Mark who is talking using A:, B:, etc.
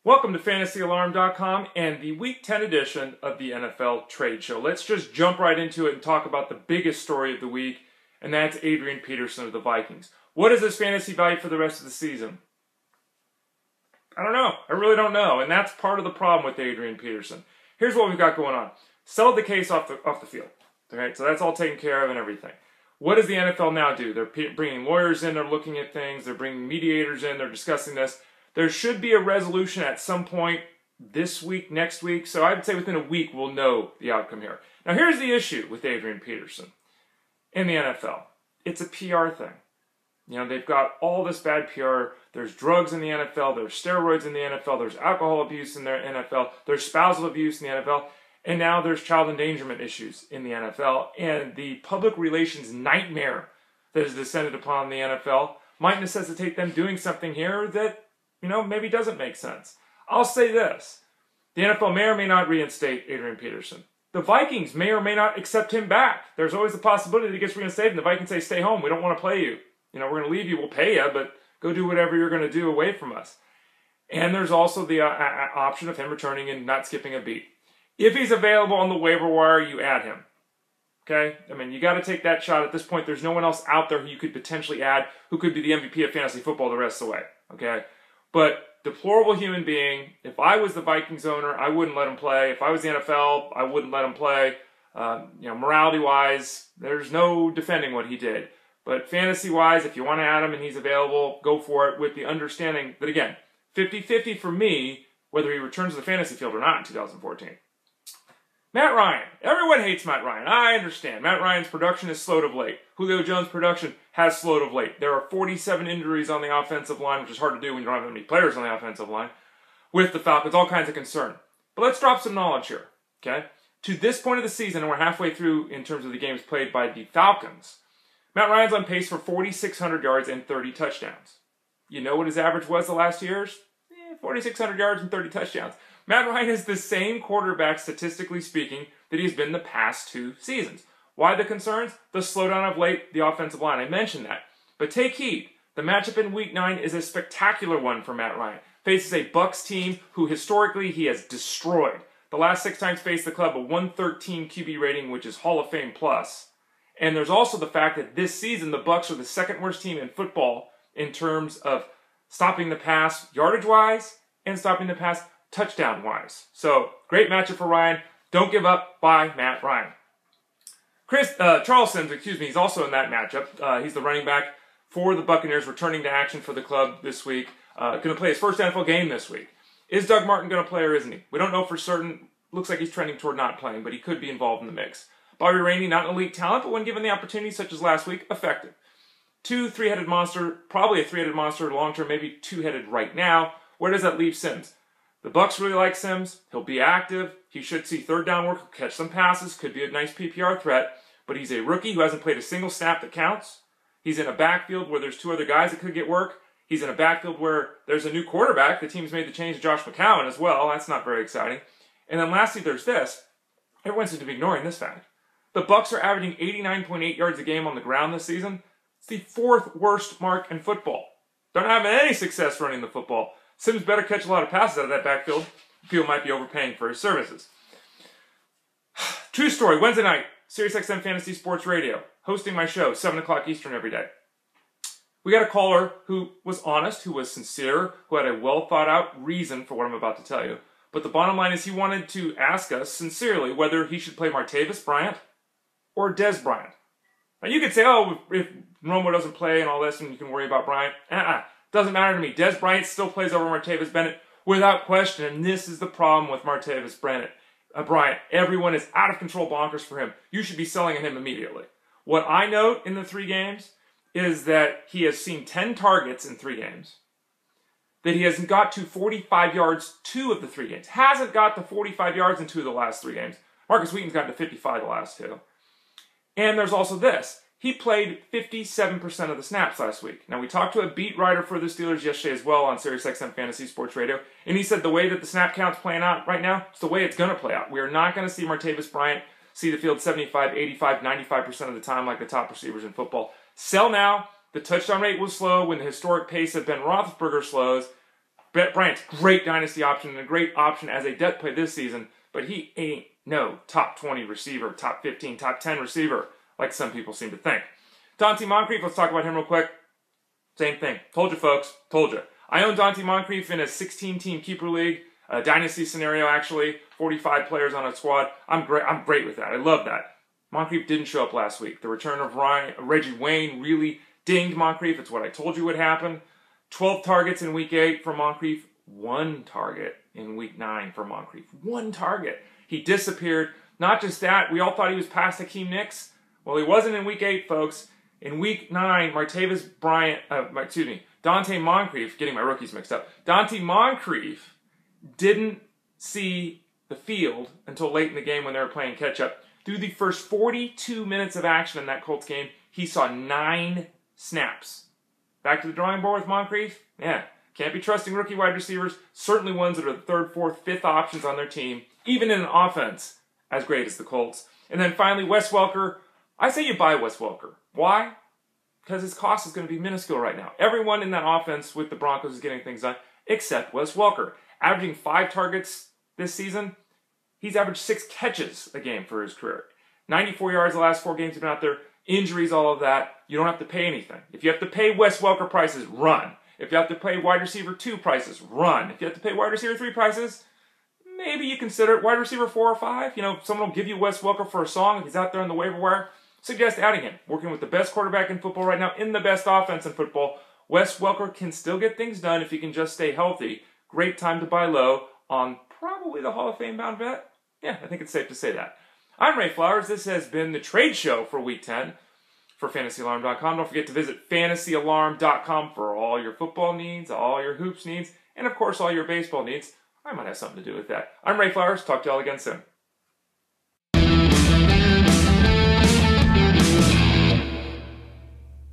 A: Welcome to FantasyAlarm.com and the Week 10 edition of the NFL Trade Show. Let's just jump right into it and talk about the biggest story of the week, and that's Adrian Peterson of the Vikings. What is his fantasy value for the rest of the season? I don't know. I really don't know, and that's part of the problem with Adrian Peterson. Here's what we've got going on. Settled the case off the field. Okay, so that's all taken care of and everything. What does the NFL now do? They're bringing lawyers in, they're looking at things, they're bringing mediators in, they're discussing this. There should be a resolution at some point this week, next week. So I would say within a week we'll know the outcome here. Now here's the issue with Adrian Peterson in the NFL. It's a PR thing. You know, they've got all this bad PR. There's drugs in the NFL. There's steroids in the NFL. There's alcohol abuse in the NFL. There's spousal abuse in the NFL. And now there's child endangerment issues in the NFL. And the public relations nightmare that has descended upon the NFL might necessitate them doing something here that, you know, maybe doesn't make sense. I'll say this. The NFL may or may not reinstate Adrian Peterson. The Vikings may or may not accept him back. There's always the possibility that he gets reinstated and the Vikings say, stay home, we don't want to play you. You know, we're going to leave you, we'll pay you, but go do whatever you're going to do away from us. And there's also the option of him returning and not skipping a beat. If he's available on the waiver wire, you add him. Okay? I mean, you got to take that shot. At this point, there's no one else out there who you could potentially add who could be the MVP of fantasy football the rest of the way. Okay? But deplorable human being, if I was the Vikings owner, I wouldn't let him play. If I was the NFL, I wouldn't let him play. You know, morality-wise, there's no defending what he did. But fantasy-wise, if you want to add him and he's available, go for it with the understanding that, again, 50-50 for me, whether he returns to the fantasy field or not in 2014. Matt Ryan. Everyone hates Matt Ryan. I understand. Matt Ryan's production is slowed of late. Julio Jones' production has slowed of late. There are 47 injuries on the offensive line, which is hard to do when you don't have that many players on the offensive line, with the Falcons. All kinds of concern. But let's drop some knowledge here, okay? To this point of the season, and we're halfway through in terms of the games played by the Falcons, Matt Ryan's on pace for 4,600 yards and 30 touchdowns. You know what his average was the last 2 years? 4,600 yards and 30 touchdowns. Matt Ryan is the same quarterback, statistically speaking, that he's been the past 2 seasons. Why the concerns? The slowdown of late, the offensive line. I mentioned that. But take heed. The matchup in Week 9 is a spectacular one for Matt Ryan. Faces a Bucs team who historically he has destroyed. The last 6 times faced the club a 113 QB rating, which is Hall of Fame plus. And there's also the fact that this season the Bucs are the second worst team in football in terms of stopping the pass yardage-wise and stopping the pass touchdown-wise. So, great matchup for Ryan. Don't give up by Matt Ryan. Charles Sims, he's also in that matchup. He's the running back for the Buccaneers, returning to action for the club this week. Going to play his first NFL game this week. Is Doug Martin going to play or isn't he? We don't know for certain. Looks like he's trending toward not playing, but he could be involved in the mix. Bobby Rainey, not an elite talent, but when given the opportunity, such as last week, effective. 2 3-headed monster, probably a 3-headed monster long-term, maybe 2-headed right now. Where does that leave Sims? The Bucs really like Sims. He'll be active. He should see third down work. He'll catch some passes. Could be a nice PPR threat. But he's a rookie who hasn't played a single snap that counts. He's in a backfield where there's 2 other guys that could get work. He's in a backfield where there's a new quarterback. The team's made the change to Josh McCown as well. That's not very exciting. And then lastly, there's this. Everyone seems to be ignoring this fact. The Bucs are averaging 89.8 yards a game on the ground this season. It's the 4th worst mark in football. Don't have any success running the football. Sims better catch a lot of passes out of that backfield. People might be overpaying for his services. True story. Wednesday night, SiriusXM Fantasy Sports Radio, hosting my show, 7 o'clock Eastern every day. We got a caller who was honest, who was sincere, who had a well-thought-out reason for what I'm about to tell you. But the bottom line is he wanted to ask us sincerely whether he should play Martavis Bryant or Dez Bryant. Now you could say, oh, if Romo doesn't play and all this, and you can worry about Bryant. Doesn't matter to me. Dez Bryant still plays over Martavis Bennett without question, and this is the problem with Martavis Bryant. Everyone is out of control bonkers for him. You should be selling him immediately. What I note in the 3 games is that he has seen 10 targets in 3 games, that he hasn't got to 45 yards 2 of the 3 games. Hasn't got to 45 yards in 2 of the last 3 games. Marcus Wheaton's gotten to 55 the last 2. And there's also this. He played 57% of the snaps last week. Now, we talked to a beat writer for the Steelers yesterday as well on SiriusXM Fantasy Sports Radio, and he said the way that the snap count's playing out right now, it's the way it's going to play out. We are not going to see Martavis Bryant see the field 75, 85, 95% of the time like the top receivers in football. Sell now. The touchdown rate was slow when the historic pace of Ben Roethlisberger slows. Bryant's great dynasty option and a great option as a depth play this season, but he ain't no top 20 receiver, top 15, top 10 receiver, like some people seem to think. Donte Moncrief, let's talk about him real quick. Same thing. Told you, folks. Told you. I own Donte Moncrief in a 16-team keeper league, a dynasty scenario, actually. 45 players on a squad. I'm great with that. I love that. Moncrief didn't show up last week. The return of Reggie Wayne really dinged Moncrief. It's what I told you would happen. 12 targets in Week 8 for Moncrief. 1 target in Week 9 for Moncrief. 1 target. He disappeared. Not just that, we all thought he was past Hakeem Nicks. Well, he wasn't in Week 8, folks. In Week 9, Donte Moncrief, getting my rookies mixed up, Donte Moncrief didn't see the field until late in the game when they were playing catch-up. Through the first 42 minutes of action in that Colts game, he saw 9 snaps. Back to the drawing board with Moncrief? Yeah, can't be trusting rookie wide receivers, certainly ones that are the 3rd, 4th, 5th options on their team, even in an offense as great as the Colts. And then finally, Wes Welker. I say you buy Wes Welker. Why? Because his cost is going to be minuscule right now. Everyone in that offense with the Broncos is getting things done, except Wes Welker. Averaging 5 targets this season, he's averaged 6 catches a game for his career. 94 yards the last 4 games he's been out there. Injuries, all of that. You don't have to pay anything. If you have to pay Wes Welker prices, run. If you have to pay wide receiver 2 prices, run. If you have to pay wide receiver 3 prices, maybe you consider it. Wide receiver 4 or 5, someone will give you Wes Welker for a song if he's out there on the waiver wire. Suggest adding him. Working with the best quarterback in football right now, in the best offense in football. Wes Welker can still get things done if he can just stay healthy. Great time to buy low on probably the Hall of Fame bound vet. Yeah, I think it's safe to say that. I'm Ray Flowers. This has been the trade show for Week 10 for FantasyAlarm.com. Don't forget to visit FantasyAlarm.com for all your football needs, all your hoops needs, and of course all your baseball needs. I might have something to do with that. I'm Ray Flowers. Talk to y'all again soon.